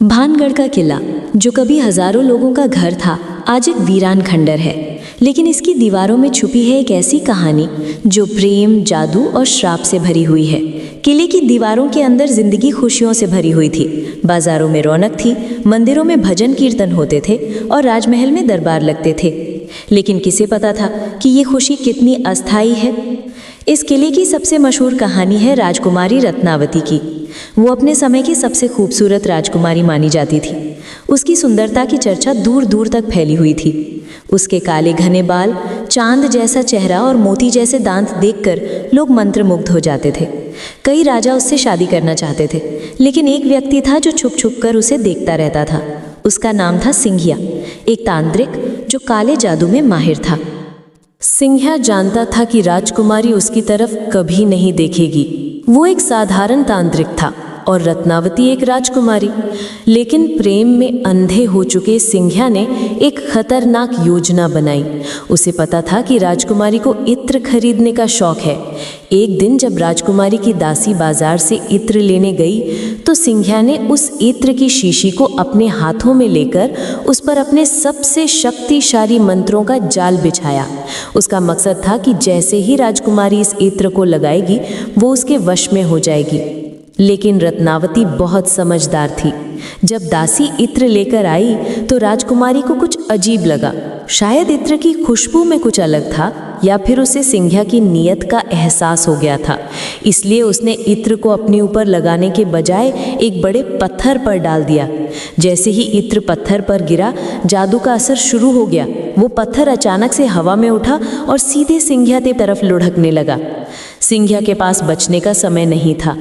भानगढ़ का किला, जो कभी हजारों लोगों का घर था, आज एक वीरान खंडर है। लेकिन इसकी दीवारों में छुपी है एक ऐसी कहानी जो प्रेम, जादू और श्राप से भरी हुई है। किले की दीवारों के अंदर जिंदगी खुशियों से भरी हुई थी। बाजारों में रौनक थी, मंदिरों में भजन कीर्तन होते थे और राजमहल में दरबार लगते थे। लेकिन किसे पता था कि ये खुशी कितनी अस्थायी है। इस किले की सबसे मशहूर कहानी है राजकुमारी रत्नावती की। वो अपने समय की सबसे खूबसूरत राजकुमारी मानी जाती थी। उसकी सुंदरता की चर्चा दूर दूर तक फैली हुई थी। उसके काले घने बाल, चांद जैसा चेहरा और मोती जैसे दांत देखकर लोग मंत्रमुग्ध हो जाते थे। कई राजा उससे शादी करना चाहते थे, लेकिन एक व्यक्ति था जो छुप छुप कर उसे देखता रहता था। उसका नाम था सिंघिया, एक तांत्रिक जो काले जादू में माहिर था। सिंघिया जानता था कि राजकुमारी उसकी तरफ कभी नहीं देखेगी। वो एक साधारण तांत्रिक था और रत्नावती एक राजकुमारी। लेकिन प्रेम में अंधे हो चुके सिंघिया ने एक खतरनाक योजना बनाई। उसे पता था कि राजकुमारी को इत्र खरीदने का शौक है। एक दिन जब राजकुमारी की दासी बाजार से इत्र लेने गई तो सिंघिया ने उस इत्र की शीशी को अपने हाथों में लेकर उस पर अपने सबसे शक्तिशाली मंत्रों का जाल बिछाया। उसका मकसद था कि जैसे ही राजकुमारी इस इत्र को लगाएगी वो उसके वश में हो जाएगी। लेकिन रत्नावती बहुत समझदार थी। जब दासी इत्र लेकर आई तो राजकुमारी को कुछ अजीब लगा। शायद इत्र की खुशबू में कुछ अलग था या फिर उसे सिंघिया की नीयत का एहसास हो गया था। इसलिए उसने इत्र को अपने ऊपर लगाने के बजाय एक बड़े पत्थर पर डाल दिया। जैसे ही इत्र पत्थर पर गिरा, जादू का असर शुरू हो गया। वो पत्थर अचानक से हवा में उठा और सीधे सिंघिया की तरफ लुढ़कने लगा। सिंघिया के पास बचने का समय नहीं था।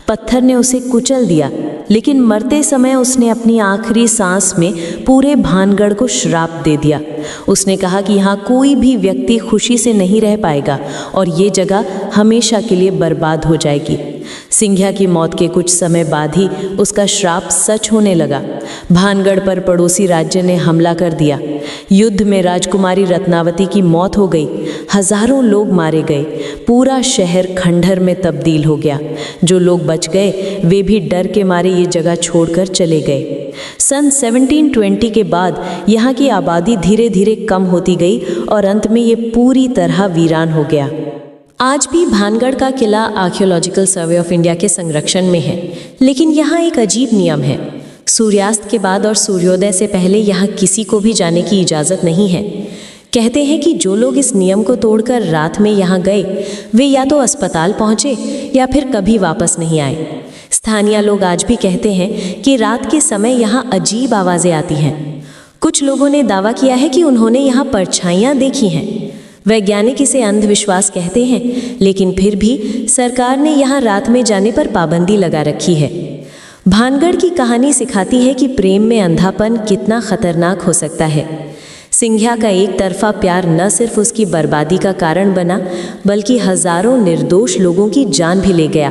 पत्थर ने उसे कुचल दिया, लेकिन मरते समय उसने अपनी आखिरी सांस में पूरे भानगढ़ को श्राप दे दिया। उसने कहा कि यहाँ कोई भी व्यक्ति खुशी से नहीं रह पाएगा और ये जगह हमेशा के लिए बर्बाद हो जाएगी। सिंघिया की मौत के कुछ समय बाद ही उसका श्राप सच होने लगा। भानगढ़ पर पड़ोसी राज्य ने हमला कर दिया। युद्ध में राजकुमारी रत्नावती की मौत हो गई। हजारों लोग मारे गए। पूरा शहर खंडहर में तब्दील हो गया। जो लोग बच गए वे भी डर के मारे ये जगह छोड़कर चले गए। सन 1720 के बाद यहाँ की आबादी धीरे धीरे कम होती गई और अंत में ये पूरी तरह वीरान हो गया। आज भी भानगढ़ का किला आर्कियोलॉजिकल सर्वे ऑफ इंडिया के संरक्षण में है, लेकिन यहाँ एक अजीब नियम है। सूर्यास्त के बाद और सूर्योदय से पहले यहाँ किसी को भी जाने की इजाज़त नहीं है। कहते हैं कि जो लोग इस नियम को तोड़कर रात में यहाँ गए वे या तो अस्पताल पहुँचे या फिर कभी वापस नहीं आए। स्थानीय लोग आज भी कहते हैं कि रात के समय यहाँ अजीब आवाज़ें आती हैं। कुछ लोगों ने दावा किया है कि उन्होंने यहाँ परछाइयाँ देखी हैं। वैज्ञानिक इसे अंधविश्वास कहते हैं, लेकिन फिर भी सरकार ने यहाँ रात में जाने पर पाबंदी लगा रखी है। भानगढ़ की कहानी सिखाती है कि प्रेम में अंधापन कितना खतरनाक हो सकता है। सिंघिया का एक तरफा प्यार न सिर्फ उसकी बर्बादी का कारण बना, बल्कि हजारों निर्दोष लोगों की जान भी ले गया।